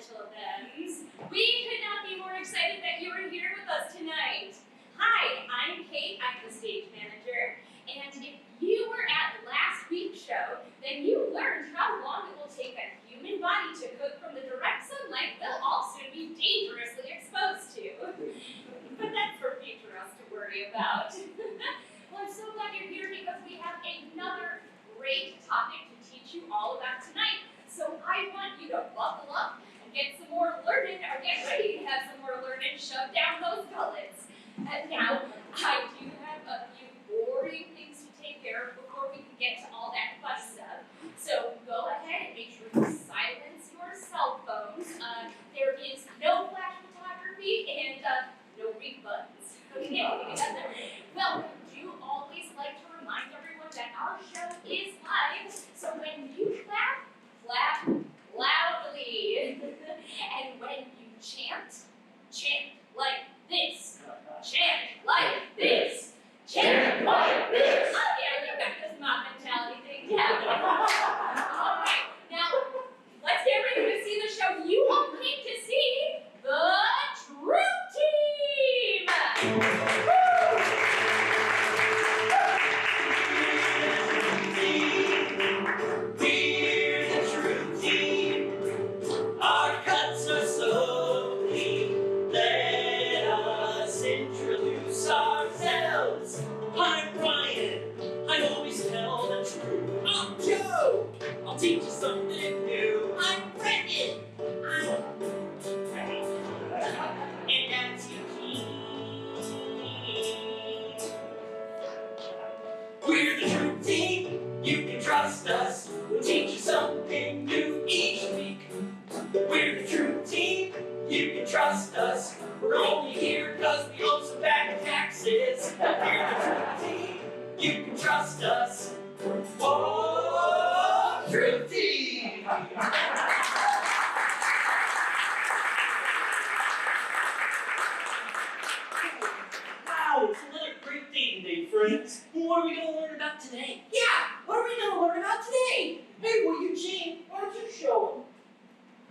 gentlemen. We could not be more excited that you are here with us tonight. Hi, I'm Kate, I'm the stage manager, and if you were at last week's show, then you learned how long it will take a human body to cook from the direct sunlight we'll all soon be dangerously exposed to. But that's for future us to worry about. Well, I'm so glad you're here because we have another great topic to teach you all about tonight. So I want you to buckle up and get some more learning, or get ready to have some more learning shoved down those gullets. And now, I do have a few boring things to take care of before we can get to all that fun stuff. So go ahead and make sure you silence your cell phones. There is no flash photography and no big buttons. Okay? Well, do always like to remind everyone that our show is live, so when you clap, clap loudly. And when you chant, chant like this. Chant like this. Chant like this. Oh yeah, you got this mob mentality thing down. Alright, now let's get ready to see the show you all came to see, the Troop Team! I'll teach you something new. I'm Brendan. And that's Eugene. We're the Troop Team. You can trust us. We'll teach you something new each week. We're the Troop Team. You can trust us. We're only here because we owe some back taxes. We're the Troop Team. You can trust us. Whoa, Troop Team! Wow, it's another great day today, friends. What are we going to learn about today? Yeah, what are we going to learn about today? Hey, well, Eugene, why don't you show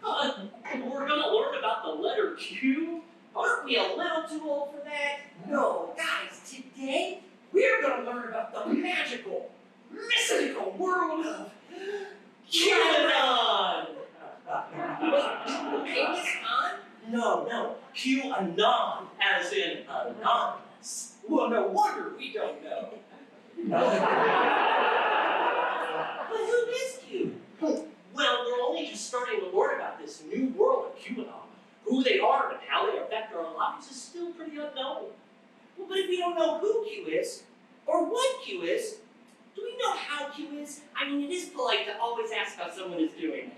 them? We're going to learn about the letter Q? Aren't we a little too old for that? No, guys, today we're going to learn about the magical, mystical world of QAnon! QAnon? No, QAnon, as in anonymous. Well, no wonder we don't know. But who is Q? Well, we're only just starting to learn about this new world of QAnon. Who they are and how they affect our lives is still pretty unknown. Well, but if we don't know who Q is, or what Q is, do we know how Q is? I mean, it is polite to always ask how someone is doing.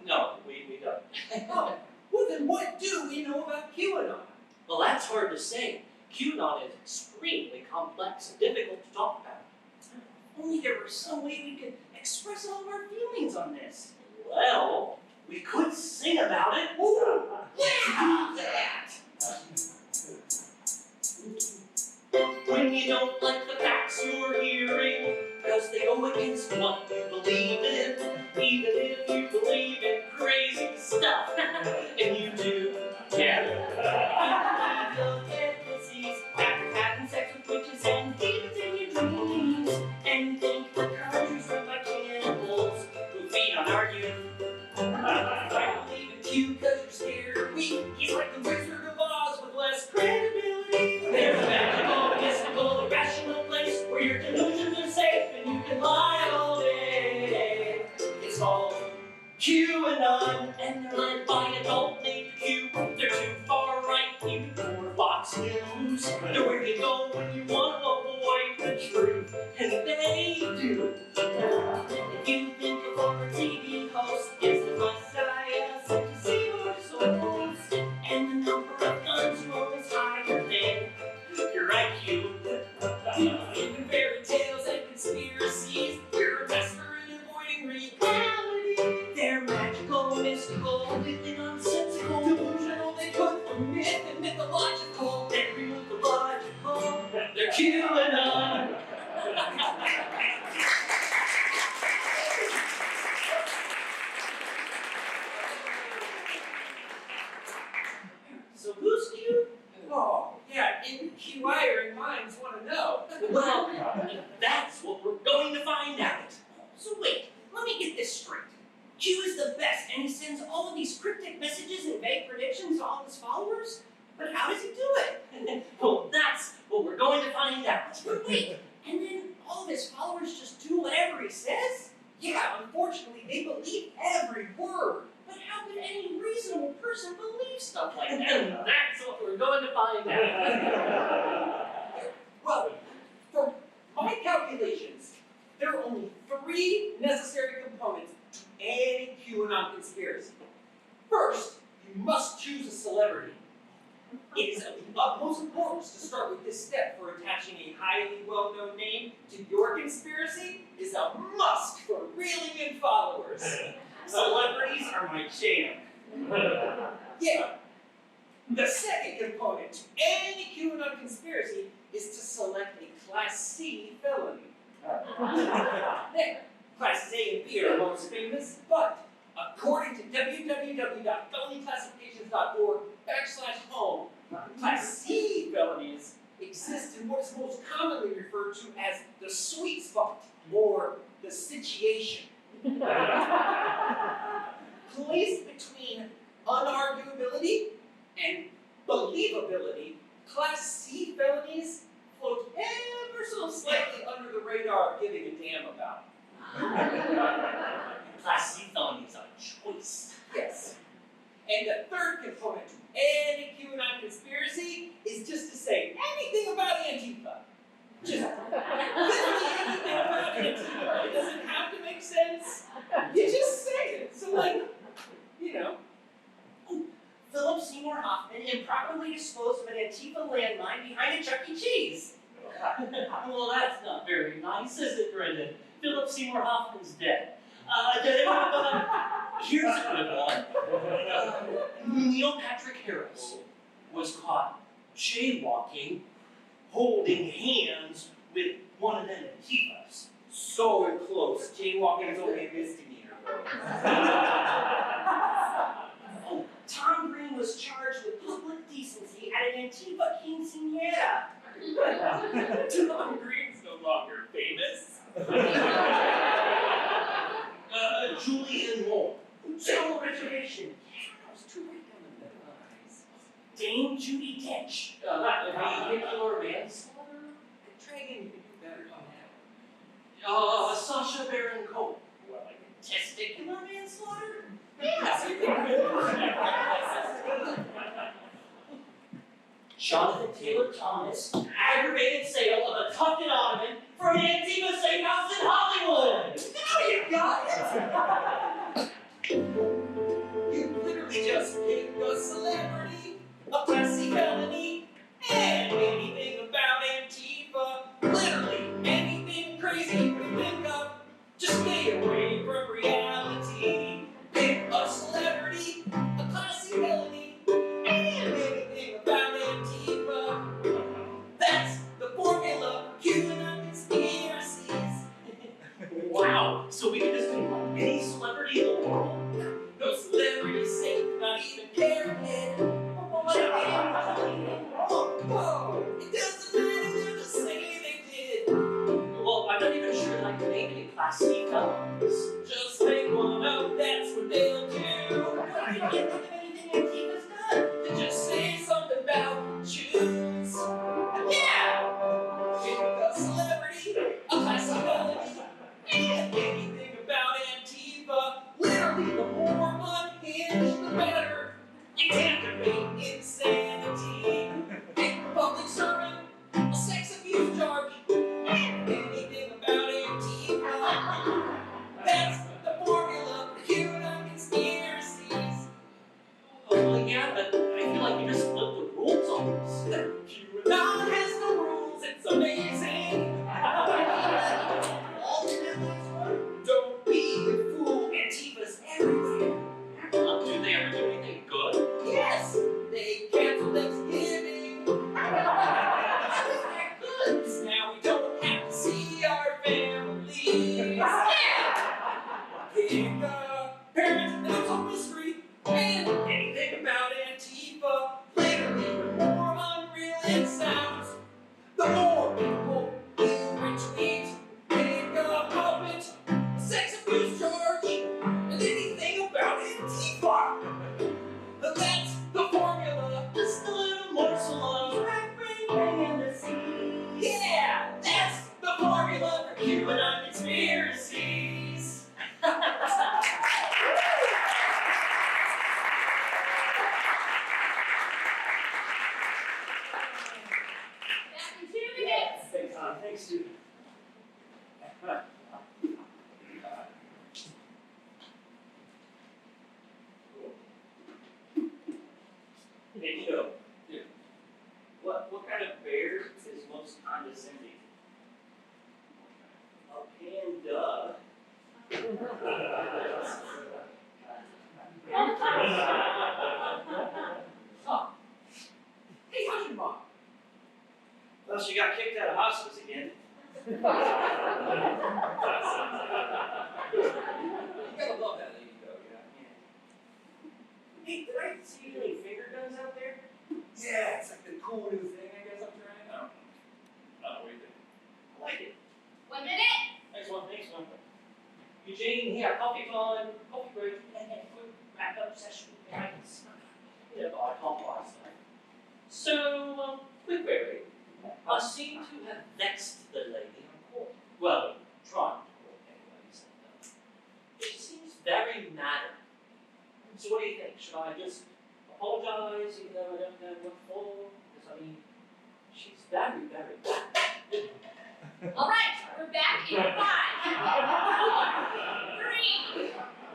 No, we don't. Oh, well then what do we know about QAnon? Well, that's hard to say. QAnon is extremely complex and difficult to talk about. If only there was some way we could express all of our feelings on this. Well, we could sing about it. Ooh, yeah, that! When you don't like the facts you're hearing, because they go against what you believe in, even if you believe in crazy stuff, and you do, yeah. You believe you'll get disease after having sex with witches and demons in your dreams, and you think the country's run by cannibals who feed on our youth. I believe in Q because you're scared or weak. He's like the Wizard of Oz with less credibility. There's a magical, mystical, irrational place where your delusions are safe and you can lie all day. It's called QAnon, and they're led by an adult named Q. They're too far right, even for Fox News. They're where you go when you want to avoid the truth, and they do. If you think of our TV host is the Messiah sent to save our souls, and the number of guns you own is higher than your IQ. Even fairy tales and conspiracies, you're a messer in avoiding reality. They're magical, mystical, completely nonsensical, delusional. They cut from myth and mythological. They remove the logical. They're QAnon. this straight. Q is the best, and he sends all of these cryptic messages and vague predictions to all of his followers? But how does he do it? Well, that's what we're going to find out. But wait, and then all of his followers just do whatever he says? Yeah, unfortunately, they believe every word. But how could any reasonable person believe stuff like And that? that's what we're going to find out. Well, from my calculations, there are only 3 necessary components to any QAnon conspiracy. First, you must choose a celebrity. It is of the utmost importance to start with this step, for attaching a highly well-known name to your conspiracy is a must for reeling in followers. Celebrities are my jam. Yeah. The second component to any QAnon conspiracy is to select a Class C felony. There, Classes A and B are most famous, but according to www.felonyclassifications.org/home, Class C felonies exist in what is most commonly referred to as the sweet spot, or the situation. Placed between unarguability and believability, Class C felonies float ever so slightly under the radar of giving a damn about. Class C felonies are choice. Yes. And the third component to any QAnon conspiracy is just to say anything about Antifa. Just literally anything about Antifa. It doesn't have to make sense. You just say it. So, like, you know. Philip Seymour Hoffman improperly disposed of an Antifa landmine behind a Chuck E. Cheese. Well, that's not very nice, is it, Brendan? Philip Seymour Hoffman's dead. Here's a good one. Neil Patrick Harris was caught jaywalking, holding hands with one of them Antifas. So close. Jaywalking is only a misdemeanor. Oh, Tom Green was charged with public decency at an Antifa quinceañera. Tom Green's no longer famous. Julianne Moore. Stole a reservation. Yeah, I was too right down the middle. Dame Judi Dench. Vehicular manslaughter. Dragon, you can do better than that. Sacha Baron Cohen. What, like testicular manslaughter? Jonathan Taylor Thomas, aggravated sale of a tufted ottoman from an Antifa safe house in Hollywood. Now you got it! You literally just picked a celebrity, a classy felony, and anything about Antifa. Literally anything crazy you can think of. Just stay away from reality. Pick a celebrity, a classy felony, and anything about Antifa. That's the formula for QAnon conspiracies. Wow, so we can just pick like any celebrity in the world? No celebrities safe, not even Carrot. Oh, it doesn't matter, they'll just say they did. Well, I'm not even sure that I can name any Class C felons. Just make one up, that's what they'll do. What if you can't think of anything Antifa's done? To just say something about Jews. Yeah! Pick a celebrity, a classy felony, and anything about Antifa. Literally, the more unhinged, the better. You can't debate insanity. Pick a public servant, a sex abuse charge, and anything about Antifa. That's the formula for QAnon conspiracies. Oh, yeah, but I feel like you just flipped the rules on us. QAnon has no rules, it's amazing. Don't be a fool, Antifa's everywhere. Do they ever do anything good? Yes, they cancel Thanksgiving. Good. Now we don't have to see our families. Yeah. Pick a parent and unsolved mystery, and anything about Antifa. Literally, the more unreal it sounds, the more people you retweet. Pick a puppet, a sex abuse charge, see any finger guns out there? Yeah, it's like the cool new thing I guess I'm trying. I don't know. What do you think? I like it. 1 minute. Next one. Eugene, here, coffee time, coffee break, and then quick wrap-up session with guidance. Yeah, but I can't buy stuff. So, quick query. I seem to have vexed the lady on court. Well, trying to court anyways. She seems very mad. So what do you think? Should I just apologize even though I don't know what for? Because I mean, she's very, very mad. All right, we're back in 5,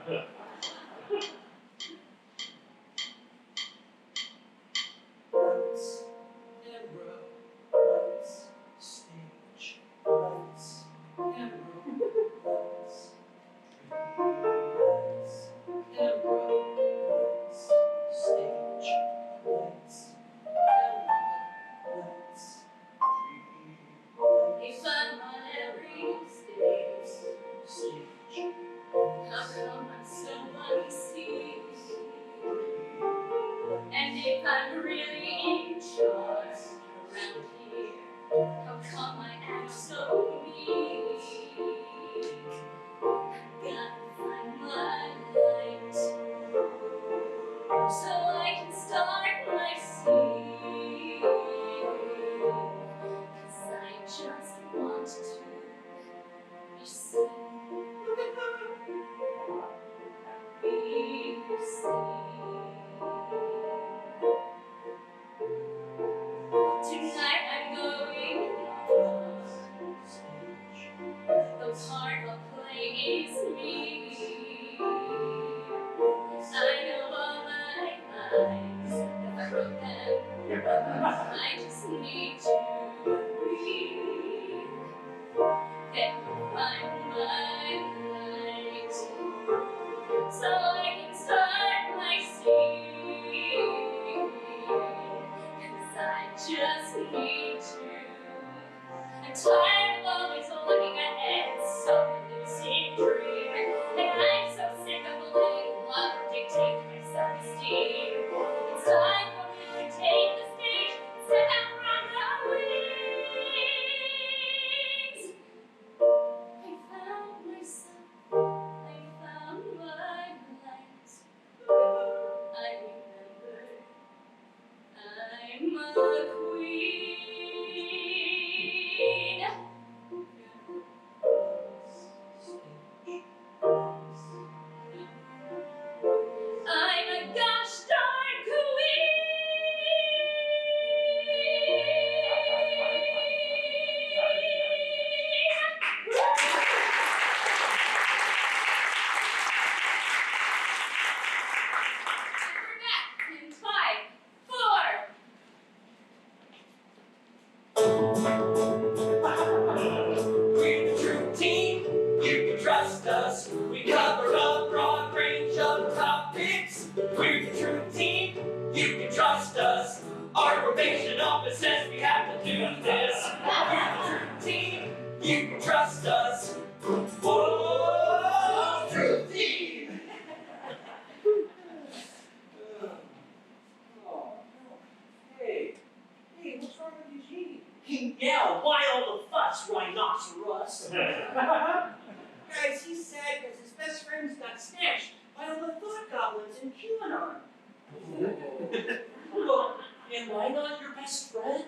4, 3. Lights, camera, lights, stage, lights, camera, lights, lights, camera, lights, stage, lights, camera, lights, If I'm on every stage, stage, covered on my someone sees. And if I'm really in charge around here, how come I act so mean? Gotta find my light so I can start my scene. 'Cause I just want to be seen. Be seen. Tonight I'm going on stage. The part I'll play is me. I know all my lines. If I wrote them, I just need to breathe. Then find my light, so I can start my scene. 'Cause I just need to. I'm tired of always looking ahead, some lucid dream. And I'm so sick of letting love dictate my self-esteem. It's time for me to take the stage, step out from the wings. I found myself, I found my light. I remember I'm a queen. I'm a gosh darn queen. We're back in 5, 4. We're the true team, you can trust us. We cover a broad range of topics. We're the true team, you can trust us. Our probation office says we have to do this. We're the true team, you can trust us. Whoa, true team! Oh, hey, what's wrong with Eugene? Yeah, why all the fuss, rhinoceros? Guys, he's sad because his best friends got snatched by all the thought goblins in QAnon. Look, am I not your best friend?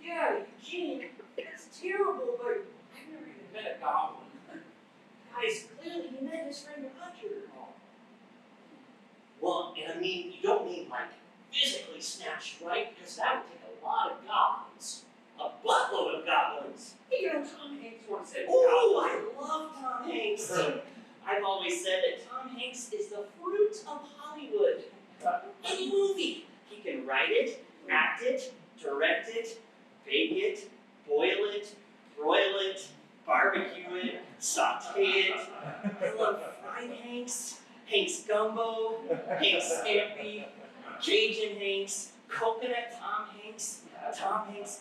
Yeah, Eugene, that's terrible, but I've never even met a goblin. Guys, clearly he met his friend Roger. Well, and I mean, you don't mean like physically snatched, right? Because that would take a lot of goblins. A buttload of goblins. Hey, you know, Tom Hanks once said, Oh, I love Tom Hanks. I've always said that Tom Hanks is the fruit of Hollywood. Any movie, he can write it, act it, direct it, bake it, boil it, broil it, barbecue it, saute it. I love fried Hanks, Hanks gumbo, Hanks scampi, Cajun Hanks, coconut Tom Hanks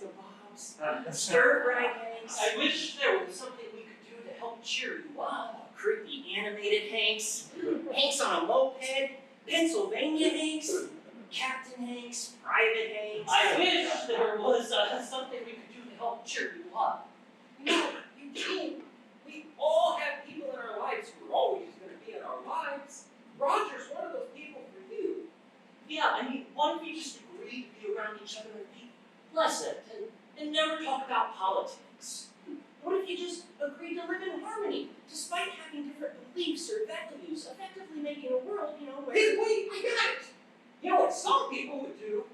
kebabs, stir-fried Hanks. I wish there was something we could do to help cheer you up. Creepy animated Hanks, Hanks on a moped, Pennsylvania Hanks. Captain Hanks, Private Hanks. I wish there was something we could do to help cheer you up. You know, Eugene, we all have people in our lives who are always going to be in our lives. Roger's one of those people for you. Yeah, I mean, why don't we just agree to be around each other and be pleasant and never talk about politics? What if you just agreed to live in harmony, despite having different beliefs or values, effectively making a world, where... Hey, wait, I got it! You know what some people would do?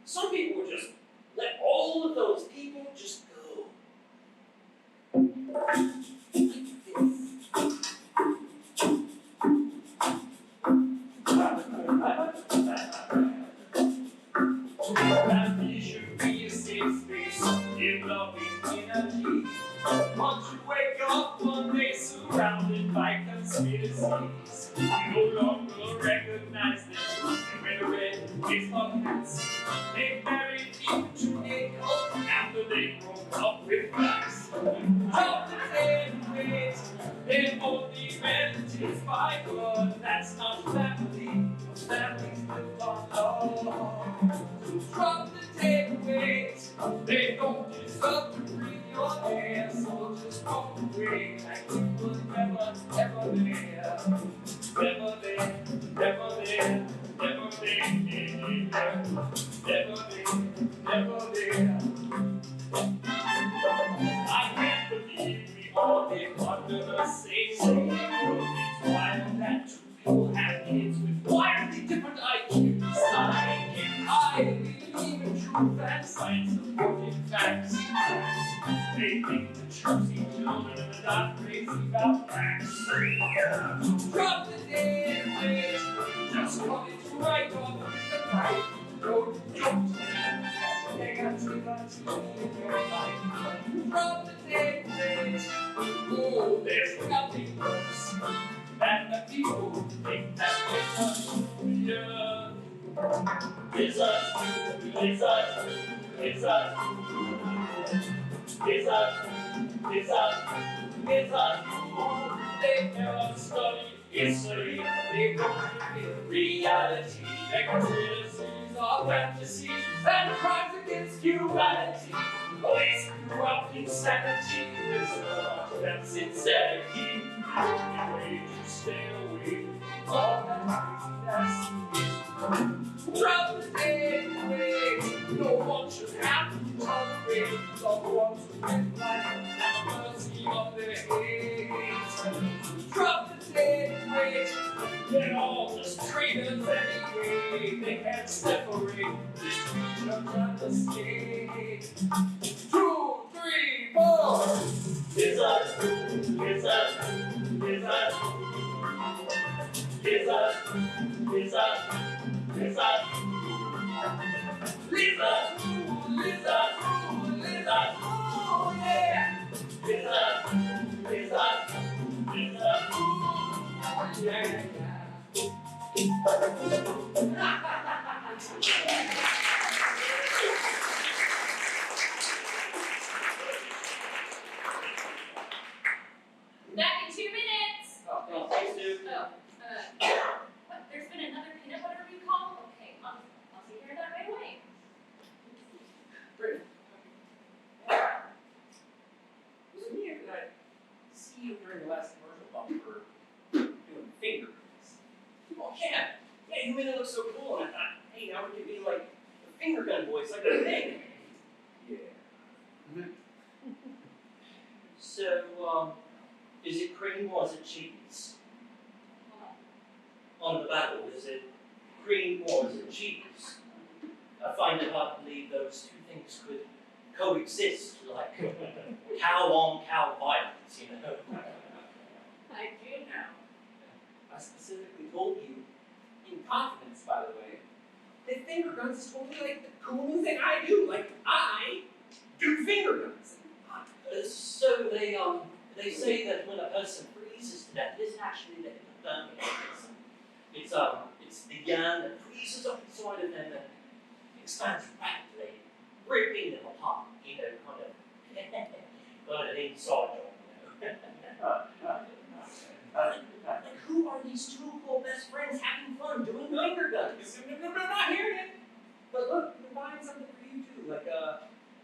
Some people would just let all of those people just go. Family should be a safe space, give loving energy. Once you wake up one day surrounded by conspiracies, you no longer recognize them. And when the red baseball hats, they married into a cult after they broke up with facts. How to wait, they only relatives by blood. That's not family, family's built on love. Drop the dead weight, they don't deserve to breathe your air, so just walk away like you was never, ever there. Never there, never there, never there, never there, never there. I can't believe we all live under the same roof. It's wild that two people have kids with wildly different IQs. I believe in truth and science-supported facts. They think the choosing children are not crazy about facts. Drop the dead weight, just cut it right off with the knife. Don't they got too much in your life. Drop the dead weight. Oh, there's nothing worse than the people who think that they're superior. It's us, it's us, it's us, it's us, it's us, it's us. They never study history, they don't live in reality. Their conspiracies are fantasies and crimes against humanity. Police grew up insanity, there's so much that's insanity. The only way to stay away from all that craziness. Drop the dead weight, no one should have to tolerate loved ones who live life at the mercy of their hate. Drop the dead weight, they're all just traitors anyway. They can't separate the church and the state. 2, 3, 4. It's us, it's us, it's us, it's us, it's us. Lisa, Lisa, Lisa, Lisa, oh yeah. Lisa, Lisa, Lisa, oh yeah. Back in 2 minutes. Oh, thanks, dude. Oh, what? There's been another peanut butter recall? Okay, I'll take care of that right away. Great. Was it me or did I see you during the last commercial bump for doing finger guns? Oh yeah. Yeah, you made it look so cool and I thought, hey, now we could be like the finger gun boys like that thing. Yeah. So, is it cream or is it cheese? On the battle, is it cream or is it cheese? I find it hard to believe those two things could coexist, like cow-on-cow violence, you know? I do now. I specifically told you, in confidence, by the way, that finger guns is totally like the cool new thing I do. Like, I do finger guns. So they say that when a person freezes to death, it isn't actually the hypothermia. It's the yarn that freezes up inside of them and expands rapidly, ripping them apart, you know, kind of got an inside job, you know. Like, who are these two cool best friends having fun doing finger guns? I'm not hearing it. find something for you too. Like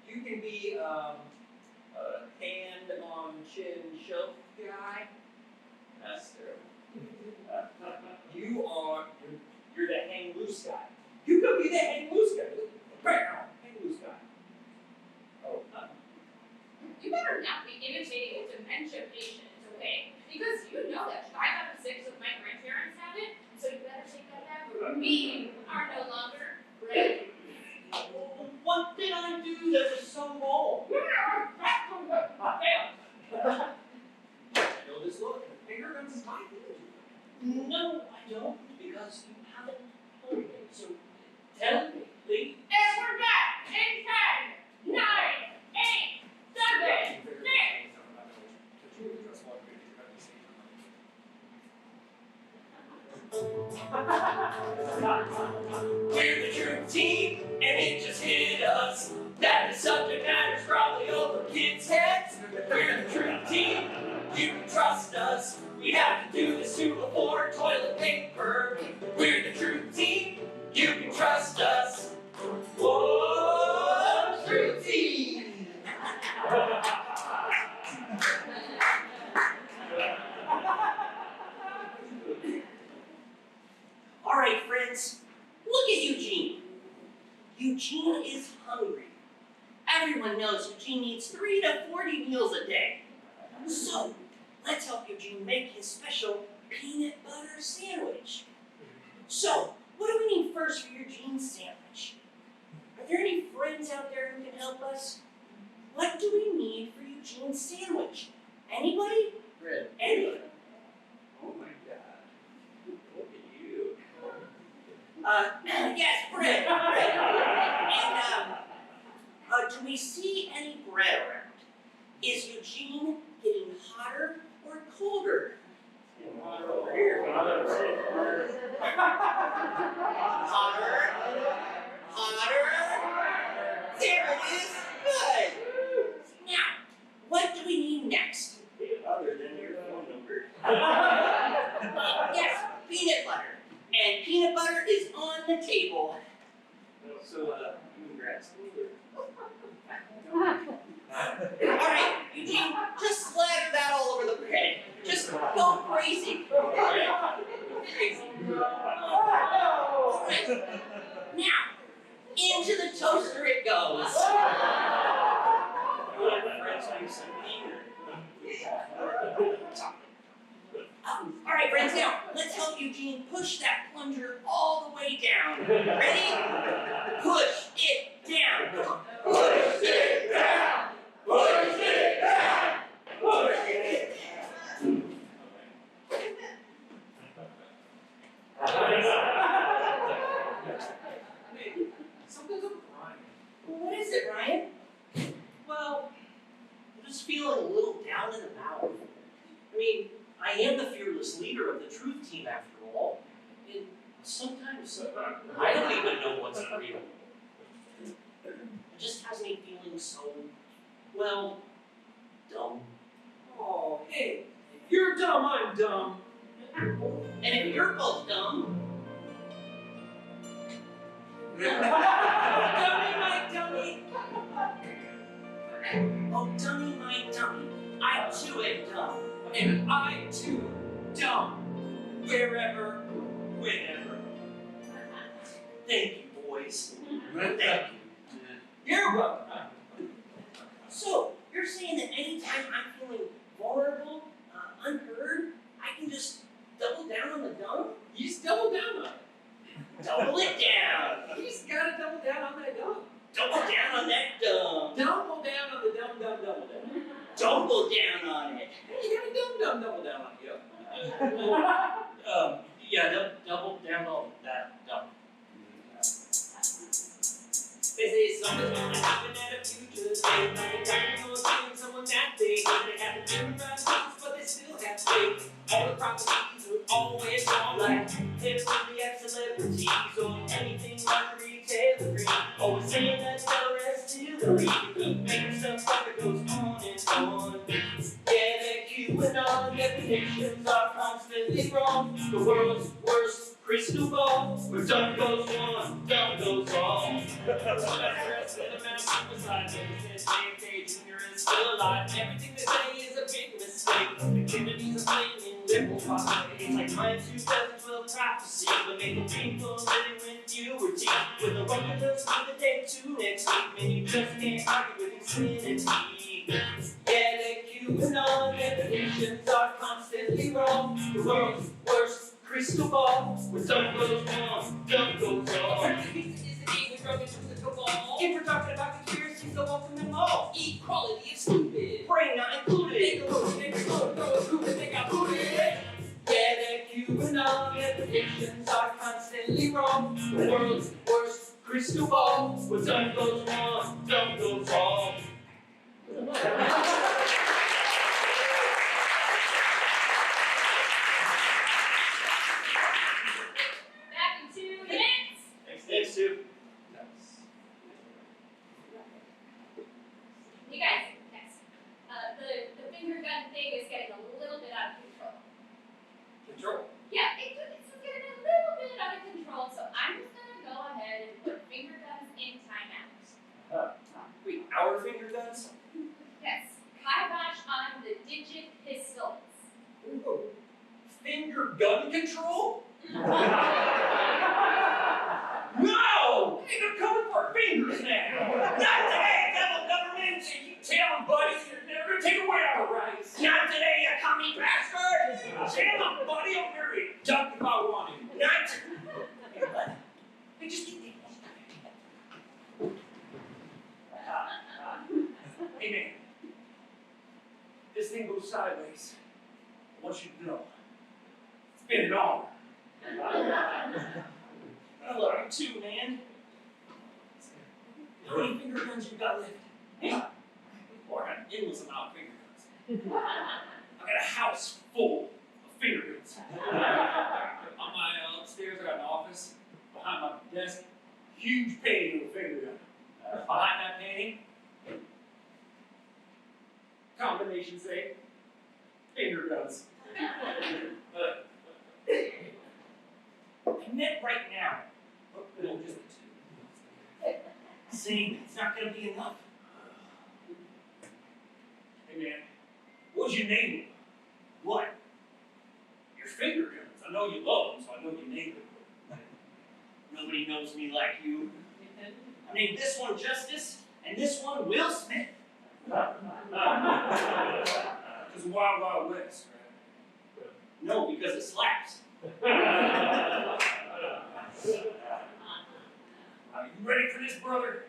you can be a hand on chin shelf guy. That's terrible. You're the hang loose guy. You could be the hang loose guy. Right now, hang loose guy. Oh, You better not be imitating a dementia patient, okay? Because you know that 5 out of 6 of my grandparents have it, so you better take that back or we are no longer ready. What did I do that was so wrong? I know this look. Finger guns is my thing. No, I don't, because you haven't told me. So tell me, please. And we're back in 10, 9, 8, 7, 6. We're the truth team, and it just hit us that the subject matter's probably over kids' heads. We're the truth team, you can trust us. We have to do this to afford toilet paper. We're the truth team, you can trust us. Whoa, truth team! All right, friends, look at Eugene. Eugene is hungry. Everyone knows Eugene eats 3 to 40 meals a day. So, let's help Eugene make his special peanut butter sandwich. So, what do we need first for Eugene's sandwich? Are there any friends out there who can help us? What do we need for Eugene's sandwich? Anybody? Bread. Anybody? Oh my God. Look at you. Yes, bread. And, do we see any bread around? Is Eugene getting hotter or colder? Over here. Hotter. There it is. Good. Now, what do we need next? Other than your phone number. Yes, peanut butter. And peanut butter is on the table. So, you in grad school All right, Eugene, just slather that all over the bread. Just go crazy. Crazy. All right. Now, into the toaster it goes. All right, friends, now let's help Eugene push that plunger all the way down. Ready? Push it down. Push it down! Push it down! Push it down! Something's up with Ryan. What is it, Ryan? Well, I'm just feeling a little down in the mouth. I mean, I am the fearless leader of the truth team after all. And sometimes I don't even know what's real. It just has me feeling so, well, dumb. Oh, hey, if you're dumb, I'm dumb. And if you're both dumb, Dummy, my dummy. oh, dummy, my dummy, I too am dumb. And I too, dumb. Wherever, whenever. Thank you, boys. Thank you. You're welcome. So, you're saying that anytime I'm feeling vulnerable, unheard, I can just double down on the dumb? You just double down on it. Double it down. You just gotta double down on that dumb. Double down on that dumb. Double down on the dumb, dumb, double down. Double down on it. You gotta double down on it, Yeah, double down on that dumb. They say something's gonna happen at a future date. Anytime you're feeling someone that day, they have to turn around things, but they still have faith. All the prophecies are always wrong, like hit the ex-celebrities or anything Marjorie Taylor Greene. Always saying that the rest Hillary. Keep making stuff up, it goes on and on. Yeah, the QAnon definitions are constantly wrong. The world's worst crystal ball, where dumb goes one, dumb goes all. Dressed in a mountain beside me, since JFK Jr. is still alive. Everything they say is a big mistake. The Kennedy's a flaming liberal prophet. It's like my 2012 prophecy, but make the people living with you or deep. With a bucket of for the day to next week, man, you just can't argue with insanity. Yeah, the QAnon definitions are constantly wrong. The world's worst crystal ball, where dumb goes one, dumb goes all. If we're talking about conspiracies, so welcome them all. Equality is stupid. Brain not included. They go, they explode, throw a group and they got booted. Yeah, the QAnon definitions are constantly wrong. The world's worst crystal ball, where dumb goes one, dumb goes all. Back in 2 minutes. Thanks, Sue. You guys, next. The finger gun thing is getting a little bit out of control. Control. Yeah, it's getting a little bit out of control, so I'm just gonna go ahead and put finger guns in timeout. Wait, our finger guns? Yes, kibosh on the digit pistols. Ooh. Finger gun control? No! Hey, they're coming for our fingers now! Not today, devil government! You tell them, buddy, they're gonna take away our rights! Not today, you commie bastard! Tell them, buddy, I'm very duck if I want him. Not Hey, what? Hey, just keep Hey, man. This thing goes sideways. I want you to know. It's been an honor. I love you too, man. How many finger guns you got left? Yeah. Boy, I got an endless amount of finger guns. I got a house full of finger guns. On my upstairs, I got an office. Behind my desk, huge painting of a finger gun. Behind that painting, combination say, finger guns. Commit right now. Look, it'll just saying it's not gonna be enough. Hey man, what'd you name them? What? Your finger guns. I know you love them, so I know you named them. Nobody knows me like you. I named this one Justice, and this one Will Smith. Because Wild Wild West, right? No, because it slaps. Are you ready for this, brother?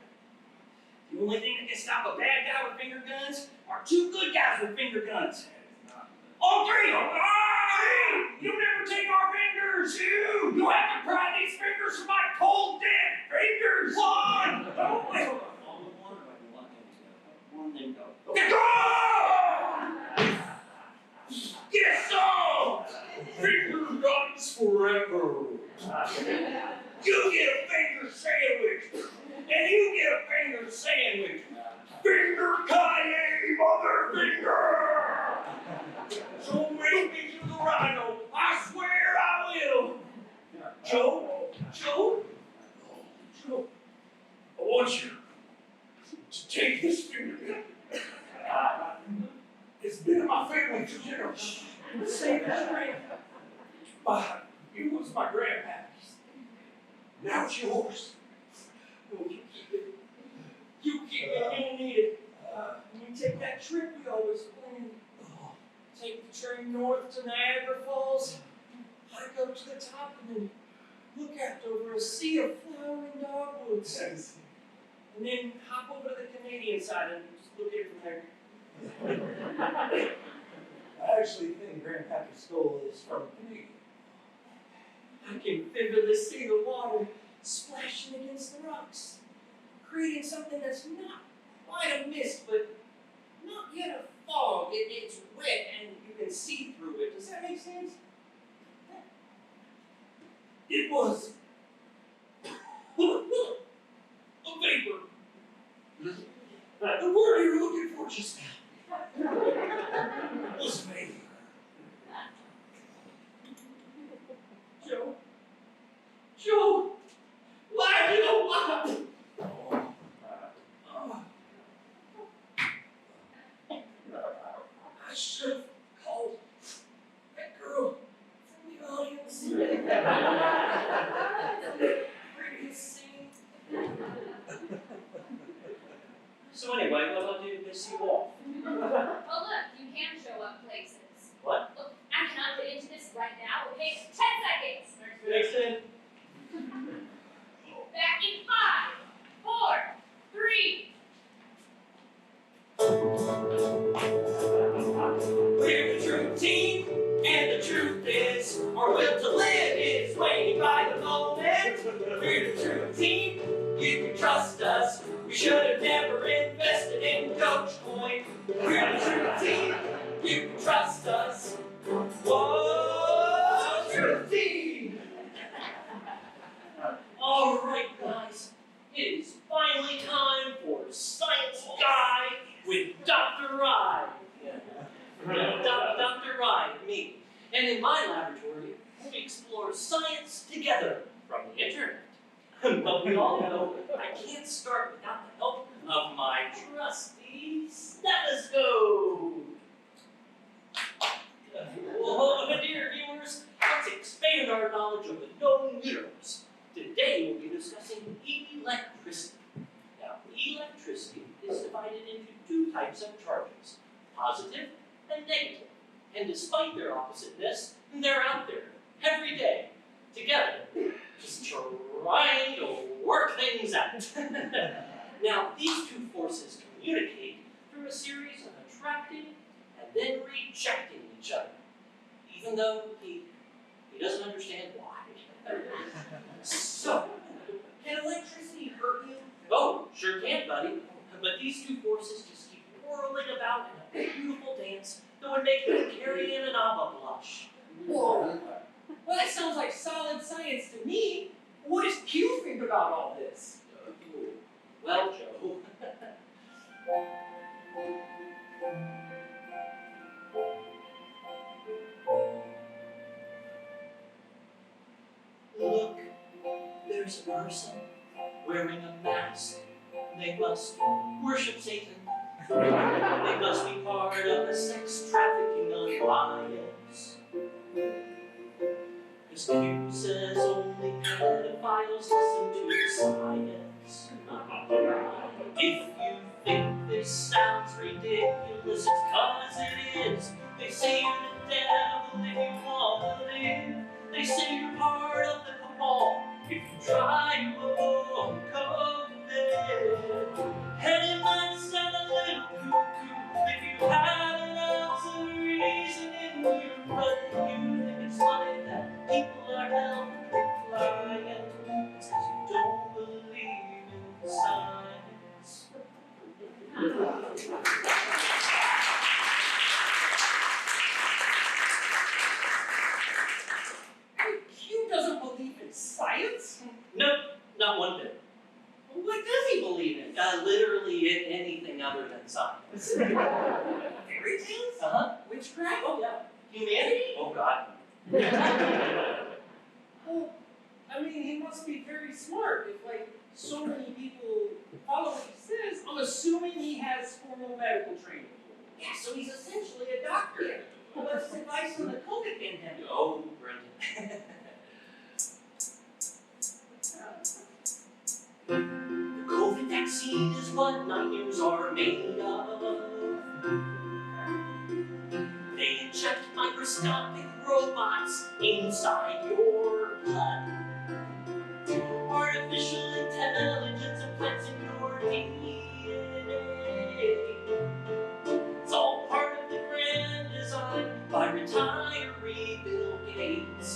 The only thing that can stop a bad guy with finger guns are two good guys with finger guns. All three! Hey! You'll never take our fingers! You have to pry these fingers from my cold, dead fingers! One! Oh, wait, hold on. All the one, or I can lock them together? One, then go. Okay, go! Get some! Finger guns forever! You get a finger sandwich! And you get a finger sandwich! Finger Kanye, mother finger! So make me to the rhino, I swear I will! Joe, I want you to take this finger gun. It's been in my family for generations. Save that ring. It was my grandpa's. Now it's yours. Oh, you keep it. You keep it, you don't need it. When you take that trip we always planned. Take the train north to Niagara Falls, hike up to the top, and then look out over a sea of flowering dogwoods. And then hop over to the Canadian side and just look at it from there. I actually think Grandpappy's skull is from Canada. I can vividly see the water splashing against the rocks, creating something that's not quite a mist, but not yet a fog. It's wet and you can see through it. Does that make sense? It was a vapor. The word you were looking for just now was vapor. Joe, Anyway, what I'll do is piss you off. Oh look, you can show up places. What? Look, I cannot get into this right now. It takes 10 seconds. Next in. Back in 5, 4, 3. We're the true team, and the truth is, our will to live is weighted by the moment. We're the true team, you can trust us. We should have never invested in Dogecoin. We're the true team, you can trust us. Whoa, true team! All right, guys. It is finally time for Science Guy with Dr. Rye. Dr. Rye, me. And in my laboratory, we explore science together from the internet. But we all know I can't start without the help of my trusty stethoscope. Well, dear viewers, let's expand our knowledge of the known universe. Today we'll be discussing electricity. Now, electricity is divided into two types of charges, positive and negative. And despite their oppositeness, they're out there every day, together, just trying to work things out. Now, these two forces communicate through a series of attracting and then rejecting each other, even though he doesn't understand why. So, Can electricity hurt you? oh, sure can, buddy. But these two forces just keep whirling about in a beautiful dance that would make even Carrie Ann and Abba blush. Whoa. Well, that sounds like solid science to me. What does Q think about all this? Well, Joe. Look, there's a person wearing a mask. They must worship Satan. They must be part of the sex trafficking alliance. Because Q says only pedophiles listen to science. If you think this sounds ridiculous, it's 'cause it is. They say you're the devil if you want to live. They say you're part of the cabal if you try to avoid COVID. And it might sound a little cuckoo if you have an ounce of reason in you, but you think it's funny that people are held compliant. It's 'cause you don't believe in science. Q doesn't believe in science? Nope, not one bit. Well, what does he believe in? Literally in anything other than science. Fairy tales? Uh-huh. Witchcraft? Oh, yeah. Humanity? Oh, God. Well, I mean, he must be very smart if, like, so many people follow what he says. I'm assuming he has formal medical training. Yeah, so he's essentially a doctor. What's his advice on the COVID pandemic? Oh, Brendan. The COVID vaccine is what nightmares are made of. They inject microscopic robots inside your blood. Artificial intelligence implants in your DNA. It's all part of the grand design by retiree Bill Gates.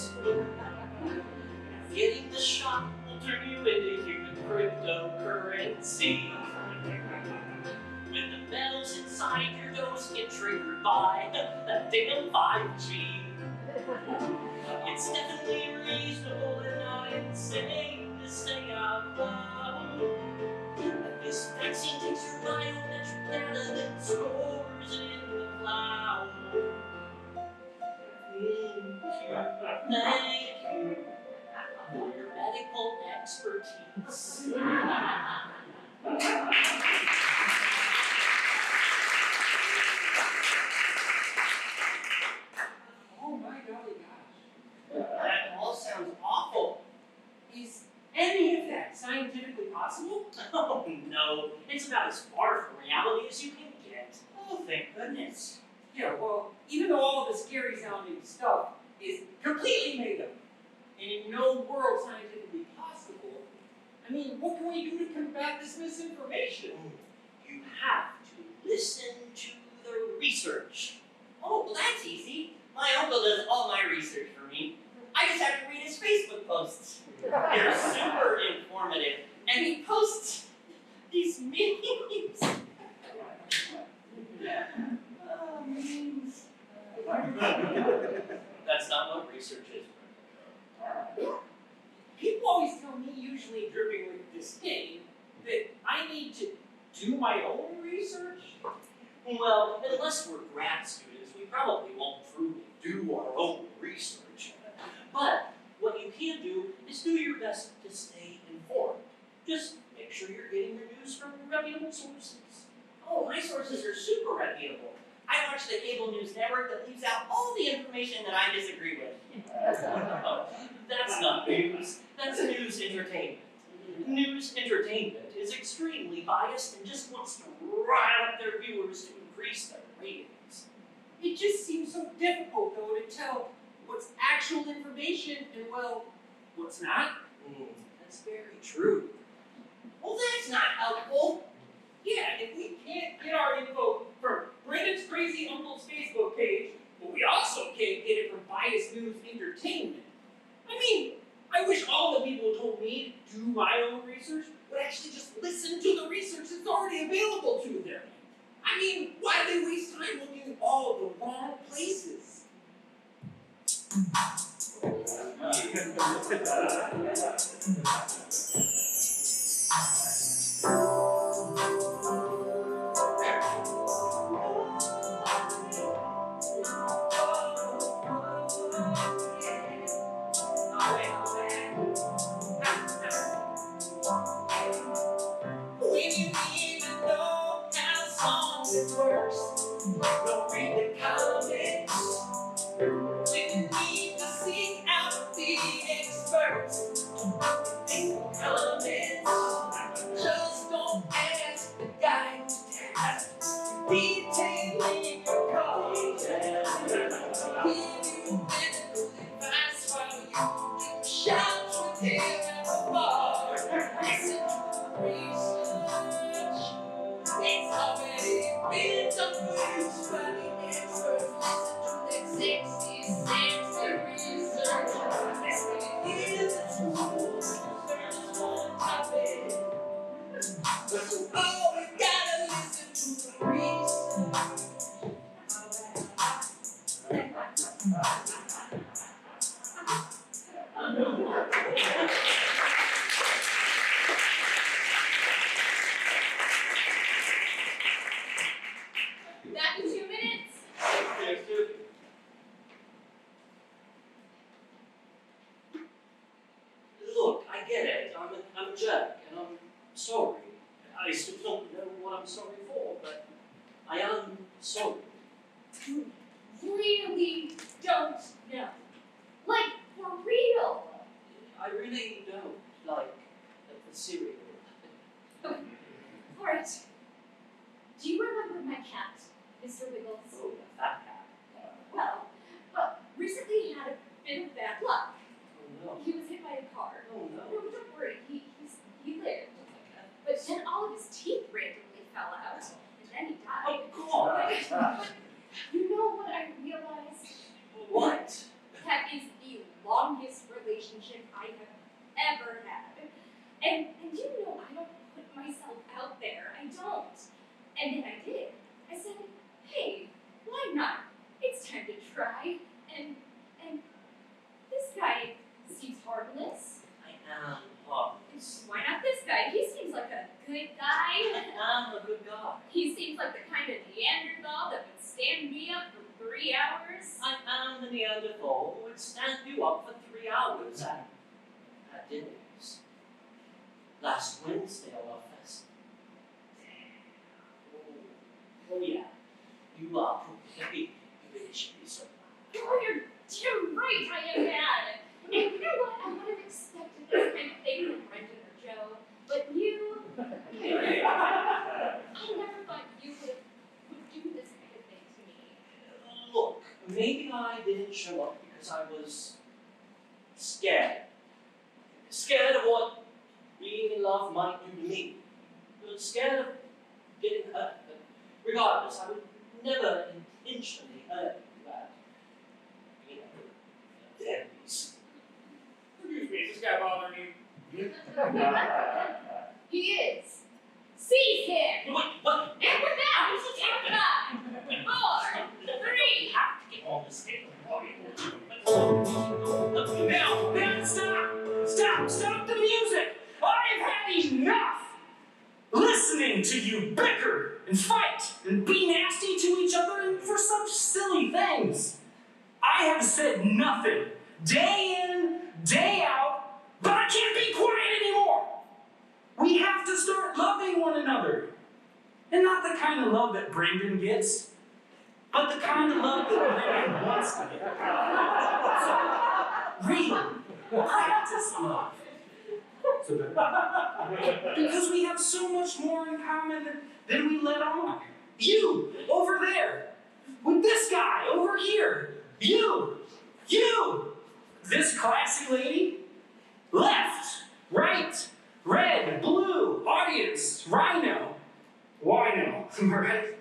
Getting the shot will turn you into human cryptocurrency. When the metals inside your dose get triggered by that damn 5G. It's definitely reasonable and not insane to say out loud that this vaccine takes your biometric data and stores it in the cloud. Thank you for your medical expertise. Oh my golly gosh. That all sounds awful. any of that scientifically possible? Oh no, it's about as far from reality reality as you can get. Oh, thank goodness. Yeah, well, even though all of the scary sounding stuff is completely made up and in no world scientifically possible, I mean, what can we do to combat this misinformation? You have to listen to the research. Oh, well, that's easy. My uncle does all my research for me. I just have to read his Facebook posts. They're super informative. And he posts these memes. Memes. That's not what research is. People always tell me, usually dripping with disdain, that I need to do my own research. Well, unless we're grad students, we probably won't truly do our own research. But what you can do is do your best to stay informed. Just make sure you're getting your news from reputable sources. Oh, my sources are super reputable. I watch the cable news network that leaves out all the information that I disagree with. Oh, that's not news. That's news entertainment. News entertainment is extremely biased and just wants to rile up their viewers to increase their ratings. It just seems so difficult, though, to tell what's actual information and, well, what's not. That's very true. Well, that's not helpful. Yeah, if we can't get our info from Brandon's crazy uncle's Facebook page, but we also can't get it from biased news entertainment. I mean, I wish all the people who told me to do my own research would actually just listen to the research that's already available to them. I mean, why do they waste time looking in all of the wrong places? When you need to know how something works, don't read the comments. When you need to seek out the experts, think the comments. Just don't ask the guy to test. Detailing your call. Give you medical advice while you do shots with him at the bar. Listen to the research. It's already been done for you by the experts. Listen to that sexy research. That's what it is. It's there's one topic. Oh, we gotta listen to the research. Back in 2 minutes. Look, I get it. I'm a jerk, and I'm sorry. I still don't know what I'm sorry for, but I am sorry. You really don't know. Like, for real. I really don't like the cereal. Alright. Do you remember my cat, Mr. Wiggles? Oh, the fat cat. Well, recently he had a bit of bad luck. Oh no. He was hit by a car. Oh no. No, don't worry, he lived. But then all of his teeth randomly fell out, and then he died. Oh God. You know what I realized? What? That is the longest relationship I have ever had. And you know I don't put myself out there. I don't. And then I did. I said, hey, why not? It's time to try. And this guy seems harmless. I am harmless. Why not this guy? He seems like a good guy. I am a good guy. He seems like the kind of Neanderthal that would stand me up for 3 hours. I am the Neanderthal who would stand you up for 3 hours at dinners. Last Wednesday on our festival. Oh yeah. You are probably you really should be so bad. Oh, you're damn right I am mad. And you know what? I would have expected this kind of thing from Brendan or Joe. But you, I never thought didn't show up because I was scared. Scared of what being in love might do to me. I was scared of getting hurt. But regardless, I would never intentionally hurt you at, enemies. Excuse me, is this guy bothering you? He is. Seize him! Wait, what? And with that, in 5, 4, 3. Have to get all this in. Now, stop the music! I've had enough listening to you bicker and fight and be nasty to each other and for such silly things. I have said nothing, day in, day out, but I can't be quiet anymore. We have to start loving one another. And not the kind of love that Brandon gets, but the kind of love that Brandon wants to get. Real, practice love. Because we have so much more in common than we let on. You, over there, with this guy, over here. You, this classy lady, left, right, red, blue, audience, rhino, wino, right?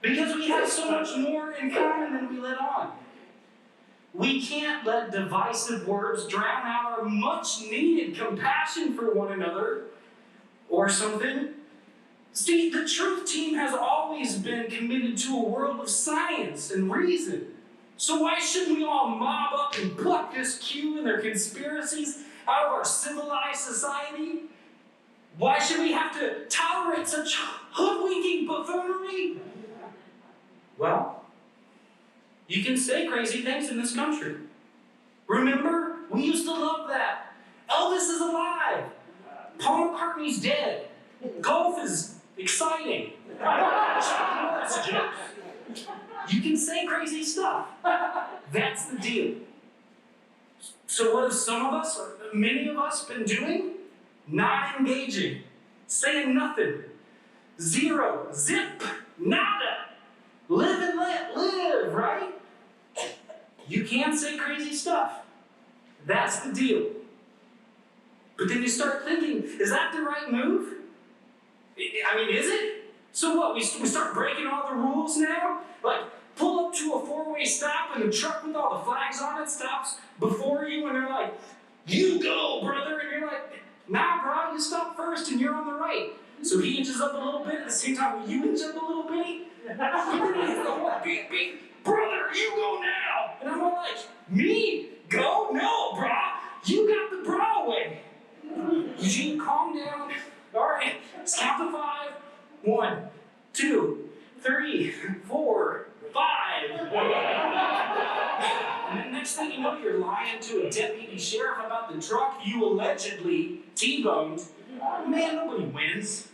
Because we have so much more in common than we let on. We can't let divisive words drown out our much-needed compassion for one another or something. See, the truth team has always been committed to a world of science and reason. So why shouldn't we all mob up and pluck this Q and their conspiracies out of our civilized society? Why should we have to tolerate such hoodwinking buffoonery? Well, you can say crazy things in this country. Remember? We used to love that. Elvis is alive. Paul McCartney's dead. Golf is exciting. Chuck Norris jokes. You can say crazy stuff. That's the deal. So what have some of us, or many of us, been doing? Not engaging. Saying nothing. Zero. Zip. Nada. Live and let live, right? You can say crazy stuff. That's the deal. But then you start thinking, is that the right move? I mean, is it? So what, we start breaking all the rules now? Like, pull up to a four-way stop and the truck with all the flags on it stops before you and they're like, you go, brother. And you're like, nah, bro, you stop first and you're on the right. So he inches up a little bit at the same time you inch up a little bit. And then he hits the whole beep, beep, brother, you go now. And I'm all like, me? Go? No, brah. You got the bra away. Eugene, calm down. All right, let's count to 5. 1, 2, 3, 4, 5. And then next thing you know, you're lying to a deputy sheriff about the truck you allegedly T-boned. Man, nobody wins.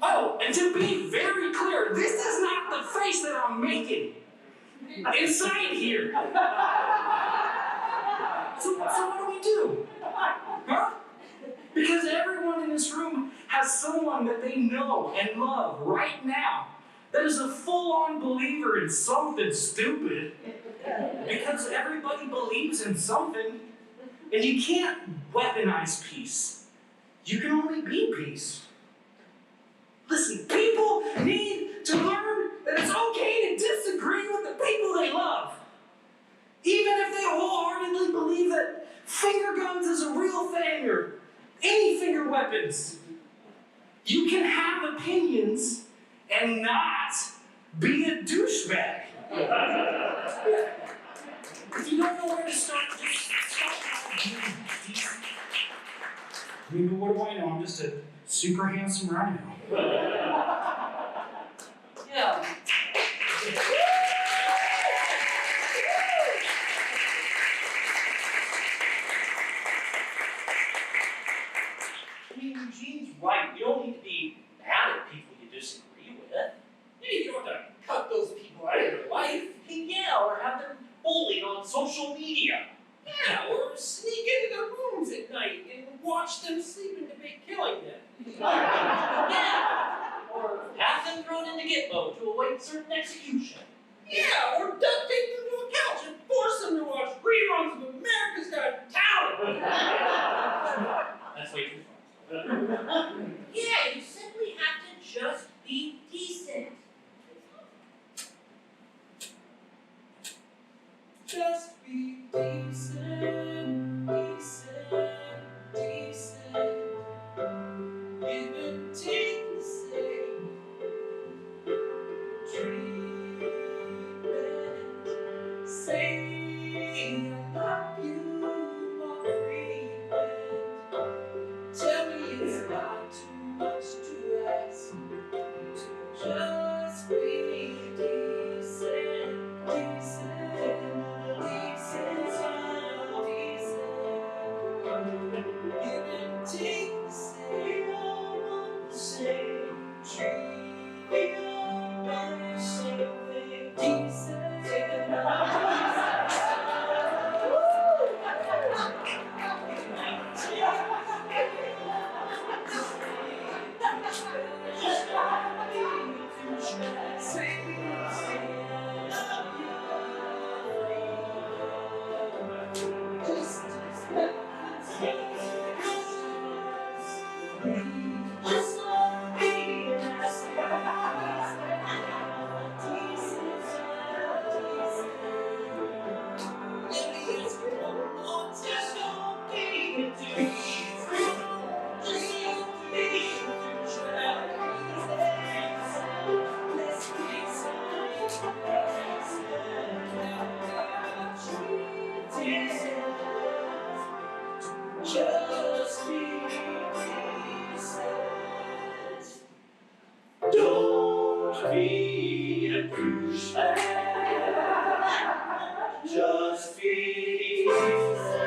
Oh, and to be very clear, this is not the face that I'm making inside here. So what do we do? Huh? Because everyone in this room has someone that they know and love right now that is a full-on believer in something stupid. Because everybody believes in something, and you can't weaponize peace. You can only be peace. Listen, people need to learn that it's okay to disagree with the people they love. Even if they wholeheartedly believe that finger guns is a real thing or any finger weapons. You can have opinions and not be a douchebag. If you don't know where to start, just start being decent. I mean, what do I know? I'm just a super handsome rhino. Yeah. I mean, Eugene's right. You don't need to be mad at people you disagree with. You don't have to cut those people out of your life. Yeah, or have them bullied on social media. Yeah, or sneak into their rooms at night and watch them sleep and debate killing them. Yeah. Or have them thrown into Gitmo to await certain execution. Yeah, or duct Yeah, you simply have to just be decent. Just be decent, decent, decent. Give and take the same treatment. Say I love you more frequent. Tell me it's not too much to ask to just be decent, decent, decent, decent. Give and take the same, the same treat. We all want the same thing. Decent, just be decent. Don't be a douchebag. Just be decent.